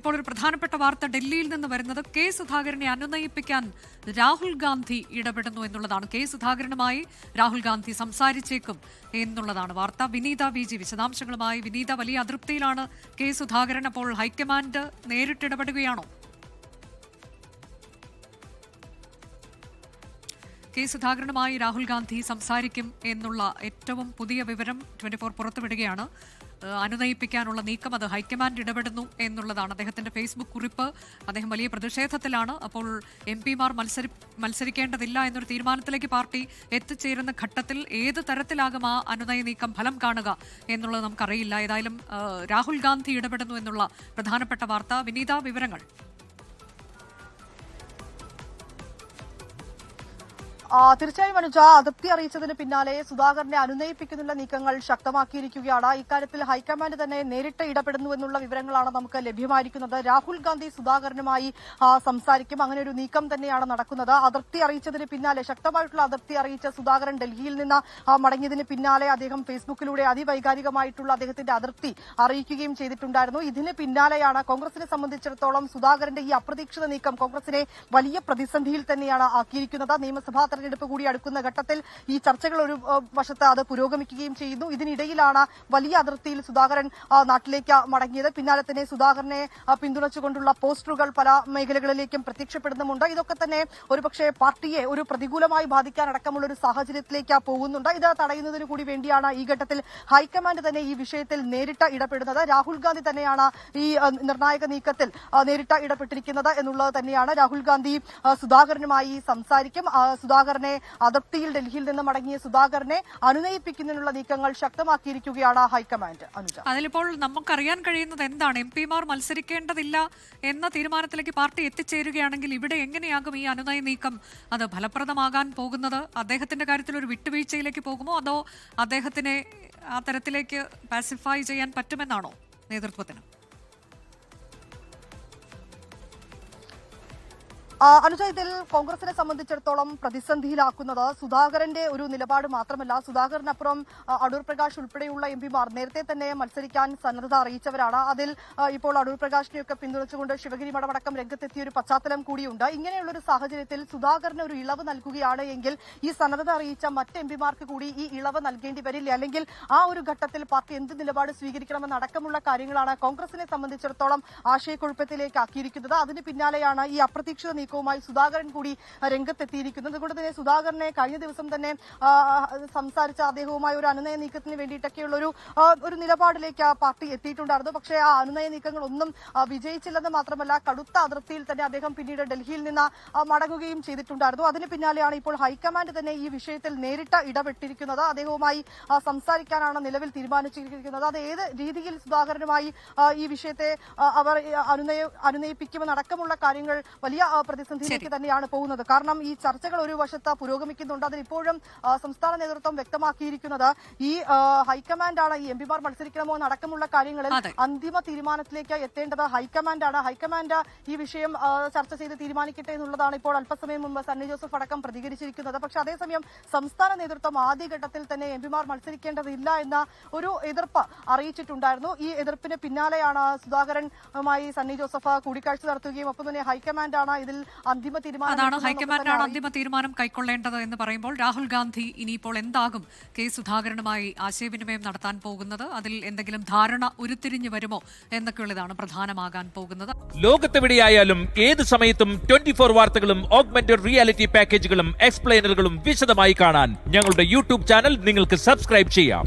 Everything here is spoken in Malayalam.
ഇപ്പോൾ ഒരു പ്രധാനപ്പെട്ട വാർത്ത ഡൽഹിയിൽ നിന്ന് വരുന്നത് കെ സുധാകരനെ അനുനയിപ്പിക്കാൻ രാഹുൽ ഗാന്ധി ഇടപെടുന്നു എന്നുള്ളതാണ്. കെ സുധാകരനുമായി രാഹുൽ ഗാന്ധി സംസാരിച്ചേക്കും എന്നുള്ളതാണ് വാർത്ത. വിനീത വി ജി വിശദാംശങ്ങളുമായി. വിനീത, വലിയ അതൃപ്തിയിലാണ് കെ സുധാകരൻ. അപ്പോൾ ഹൈക്കമാൻഡ് നേരിട്ടിടപെടുകയാണോ? കെ സുധാകരനുമായി രാഹുൽ ഗാന്ധി സംസാരിക്കും എന്നുള്ള ഏറ്റവും പുതിയ വിവരം 24 പുറത്തുവിടുകയാണ്. അനുനയിപ്പിക്കാനുള്ള നീക്കം അത് ഹൈക്കമാൻഡ് ഇടപെടുന്നു എന്നുള്ളതാണ് അദ്ദേഹത്തിന്റെ ഫേസ്ബുക്ക് കുറിപ്പ്. അദ്ദേഹം വലിയ പ്രതിഷേധത്തിലാണ്. അപ്പോൾ MP-മാർ മത്സരിക്കേണ്ടതില്ല എന്നൊരു തീരുമാനത്തിലേക്ക് പാർട്ടി എത്തിച്ചേരുന്ന ഘട്ടത്തിൽ ഏത് തരത്തിലാകും ആ അനുനയ നീക്കം ഫലം കാണുക എന്നുള്ളത് നമുക്കറിയില്ല. ഏതായാലും രാഹുൽ ഗാന്ധി ഇടപെടുന്നു എന്നുള്ള പ്രധാനപ്പെട്ട വാർത്ത. വിനീത, വിവരങ്ങൾ. തീർച്ചയായും അനുജ, അതൃപ്തി അറിയിച്ചതിന് പിന്നാലെ സുധാകരനെ അനുനയിപ്പിക്കുന്നതിനുള്ള നീക്കങ്ങൾ ശക്തമാക്കിയിരിക്കുകയാണ്. ഇക്കാര്യത്തിൽ ഹൈക്കമാൻഡ് തന്നെ നേരിട്ട് ഇടപെടുന്നു എന്നുള്ള വിവരങ്ങളാണ് നമുക്ക് ലഭ്യമായിരിക്കുന്നത്. രാഹുൽ ഗാന്ധി സുധാകരനുമായി സംസാരിക്കും, അങ്ങനെ ഒരു നീക്കം തന്നെയാണ് നടക്കുന്നത്. അതൃപ്തി അറിയിച്ചതിന് പിന്നാലെ, ശക്തമായിട്ടുള്ള അതൃപ്തി അറിയിച്ച സുധാകരൻ ഡൽഹിയിൽ നിന്ന് മടങ്ങിയതിന് പിന്നാലെ അദ്ദേഹം ഫേസ്ബുക്കിലൂടെ അതിവൈകാരികമായിട്ടുള്ള അദ്ദേഹത്തിന്റെ അതൃപ്തി അറിയിക്കുകയും ചെയ്തിട്ടുണ്ടായിരുന്നു. ഇതിന് പിന്നാലെയാണ് കോൺഗ്രസിനെ സംബന്ധിച്ചിടത്തോളം സുധാകരന്റെ ഈ അപ്രതീക്ഷിത നീക്കം കോൺഗ്രസിനെ വലിയ പ്രതിസന്ധിയിൽ തന്നെയാണ് ആക്കിയിരിക്കുന്നത്. നിയമസഭാ തെരഞ്ഞെടുപ്പ് കൂടി അടുക്കുന്ന ഘട്ടത്തിൽ ഈ ചർച്ചകൾ ഒരു വശത്ത് അത് പുരോഗമിക്കുകയും ചെയ്യുന്നു. ഇതിനിടയിലാണ് വലിയ അതിർത്തിയിൽ സുധാകരൻ നാട്ടിലേക്ക് മടങ്ങിയത്. പിന്നാലെ തന്നെ സുധാകരനെ പിന്തുണച്ചുകൊണ്ടുള്ള പോസ്റ്ററുകൾ പല മേഖലകളിലേക്കും പ്രത്യക്ഷപ്പെടുന്നുമുണ്ട്. ഇതൊക്കെ തന്നെ ഒരുപക്ഷെ പാർട്ടിയെ ഒരു പ്രതികൂലമായി ബാധിക്കാനടക്കമുള്ള ഒരു സാഹചര്യത്തിലേക്ക് പോകുന്നുണ്ട്. ഇത് തടയുന്നതിന് കൂടി വേണ്ടിയാണ് ഈ ഘട്ടത്തിൽ ഹൈക്കമാൻഡ് തന്നെ ഈ വിഷയത്തിൽ നേരിട്ട് ഇടപെടുന്നത്. രാഹുൽ ഗാന്ധി തന്നെയാണ് ഈ നിർണായക നീക്കത്തിൽ നേരിട്ട് ഇടപെട്ടിരിക്കുന്നത് എന്നുള്ളത് തന്നെയാണ്. രാഹുൽ ഗാന്ധി സുധാകരനുമായി സംസാരിക്കും. സുധാകരനെ അതൃപ്തിയിൽ ഡൽഹിയിൽ നിന്ന് മടങ്ങിയ സുധാകരനെ അനുനയിപ്പിക്കുന്നതിനുള്ള നീക്കങ്ങൾ ശക്തമാക്കിയിരിക്കുകയാണ് ഹൈക്കമാൻഡ്. അനുജ, അതിലിപ്പോൾ നമുക്കറിയാൻ കഴിയുന്നത് എന്താണ്? MP-മാർ മത്സരിക്കേണ്ടതില്ല എന്ന തീരുമാനത്തിലേക്ക് പാർട്ടി എത്തിച്ചേരുകയാണെങ്കിൽ ഇവിടെ എങ്ങനെയാകും ഈ അനുനയ നീക്കം അത് ഫലപ്രദമാകാൻ പോകുന്നത്? അദ്ദേഹത്തിന്റെ കാര്യത്തിൽ ഒരു വിട്ടുവീഴ്ചയിലേക്ക് പോകുമോ, അതോ അദ്ദേഹത്തിനെ ആ തരത്തിലേക്ക് പാസിഫൈ ചെയ്യാൻ പറ്റുമെന്നാണോ നേതൃത്വത്തിന്? അനുജ, ഇതിൽ കോൺഗ്രസിനെ സംബന്ധിച്ചിടത്തോളം പ്രതിസന്ധിയിലാക്കുന്നത് സുധാകരന്റെ ഒരു നിലപാട് മാത്രമല്ല. സുധാകരനപ്പുറം അടൂർ പ്രകാശ് ഉൾപ്പെടെയുള്ള MP-മാർ നേരത്തെ തന്നെ മത്സരിക്കാൻ സന്നദ്ധത അറിയിച്ചവരാണ്. അതിൽ ഇപ്പോൾ അടൂർ പ്രകാശിനെയൊക്കെ പിന്തുണച്ചുകൊണ്ട് ശിവഗിരി മഠമടക്കം രംഗത്തെത്തിയ ഒരു പശ്ചാത്തലം കൂടിയുണ്ട്. ഇങ്ങനെയുള്ള ഒരു സാഹചര്യത്തിൽ സുധാകരന് ഒരു ഇളവ് നൽകുകയാണ് എങ്കിൽ ഈ സന്നദ്ധത അറിയിച്ച മറ്റ് MP-മാർക്ക് കൂടി ഈ ഇളവ് നൽകേണ്ടി വരില്ല. അല്ലെങ്കിൽ ആ ഒരു ഘട്ടത്തിൽ പാർട്ടി എന്ത് നിലപാട് സ്വീകരിക്കണമെന്ന് അടക്കമുള്ള കാര്യങ്ങളാണ് കോൺഗ്രസിനെ സംബന്ധിച്ചിടത്തോളം ആശയക്കുഴപ്പത്തിലേക്ക് ആക്കിയിരിക്കുന്നത്. അതിന് പിന്നാലെയാണ് ഈ അപ്രതീക്ഷിത മായി സുധാകരൻ കൂടി രംഗത്തെത്തിയിരിക്കുന്നത്. അതുകൊണ്ട് തന്നെ സുധാകരനെ കഴിഞ്ഞ ദിവസം തന്നെ സംസാരിച്ച അദ്ദേഹവുമായി ഒരു അനുനയ നീക്കത്തിന് വേണ്ടിയിട്ടൊക്കെയുള്ള ഒരു നിലപാടിലേക്ക് പാർട്ടി എത്തിയിട്ടുണ്ടായിരുന്നു. പക്ഷേ ആ അനുനയ നീക്കങ്ങളൊന്നും വിജയിച്ചില്ലെന്ന് മാത്രമല്ല, കടുത്ത അതിർത്തിയിൽ തന്നെ അദ്ദേഹം പിന്നീട് ഡൽഹിയിൽ നിന്ന് മടങ്ങുകയും ചെയ്തിട്ടുണ്ടായിരുന്നു. അതിന് പിന്നാലെയാണ് ഇപ്പോൾ ഹൈക്കമാൻഡ് തന്നെ ഈ വിഷയത്തിൽ നേരിട്ട് ഇടപെട്ടിരിക്കുന്നത്. അദ്ദേഹവുമായി സംസാരിക്കാനാണ് നിലവിൽ തീരുമാനിച്ചിരിക്കുന്നത്. അത് ഏത് രീതിയിൽ സുധാകരനുമായി ഈ വിഷയത്തെ അവർ അനുനയിപ്പിക്കുമെന്നടക്കമുള്ള കാര്യങ്ങൾ വലിയ പ്രതിസന്ധിയിലേക്ക് തന്നെയാണ് പോകുന്നത്. കാരണം ഈ ചർച്ചകൾ ഒരു വശത്ത് പുരോഗമിക്കുന്നുണ്ട്. അതിലിപ്പോഴും സംസ്ഥാന നേതൃത്വം വ്യക്തമാക്കിയിരിക്കുന്നത് ഈ ഹൈക്കമാൻഡാണ്. ഈ MP-മാർ മത്സരിക്കണമോ എന്നടക്കമുള്ള കാര്യങ്ങളിൽ അന്തിമ തീരുമാനത്തിലേക്ക് എത്തേണ്ടത് ഹൈക്കമാൻഡാണ്. ഹൈക്കമാൻഡ് ഈ വിഷയം ചർച്ച ചെയ്ത് തീരുമാനിക്കട്ടെ എന്നുള്ളതാണ് ഇപ്പോൾ അല്പസമയം മുമ്പ് സണ്ണി ജോസഫ് അടക്കം പ്രതികരിച്ചിരിക്കുന്നത്. പക്ഷെ അതേസമയം സംസ്ഥാന നേതൃത്വം ആദ്യഘട്ടത്തിൽ തന്നെ MP-മാർ മത്സരിക്കേണ്ടതില്ല എന്ന ഒരു എതിർപ്പ് അറിയിച്ചിട്ടുണ്ടായിരുന്നു. ഈ എതിർപ്പിന് പിന്നാലെയാണ് സുധാകരനുമായി സണ്ണി ജോസഫ് കൂടിക്കാഴ്ച നടത്തുകയും ഒപ്പം തന്നെ ഹൈക്കമാൻഡാണ് ഇതിൽ അന്തിമ തീരുമാനം. അതാണ് ഹൈക്കമാൻഡാണ് അന്തിമ തീരുമാനം കൈക്കൊള്ളേണ്ടത് എന്ന് പറയുമ്പോൾ രാഹുൽ ഗാന്ധി ഇനിയിപ്പോൾ എന്താകും കെ സുധാകരനുമായി ആശയവിനിമയം നടത്താൻ പോകുന്നത്? അതിൽ എന്തെങ്കിലും ധാരണ ഉരുത്തിരിഞ്ഞു വരുമോ എന്നൊക്കെയുള്ളതാണ് പ്രധാനമാകാൻ പോകുന്നത്. ലോകത്തെവിടെയായാലും ഏത് സമയത്തും 24 വാർത്തകളും ഓഗ്മെന്റഡ് റിയാലിറ്റി പാക്കേജുകളും എക്സ്പ്ലെയിനറുകളും വിശദമായി കാണാൻ ഞങ്ങളുടെ YouTube ചാനൽ നിങ്ങൾക്ക് സബ്സ്ക്രൈബ് ചെയ്യാം.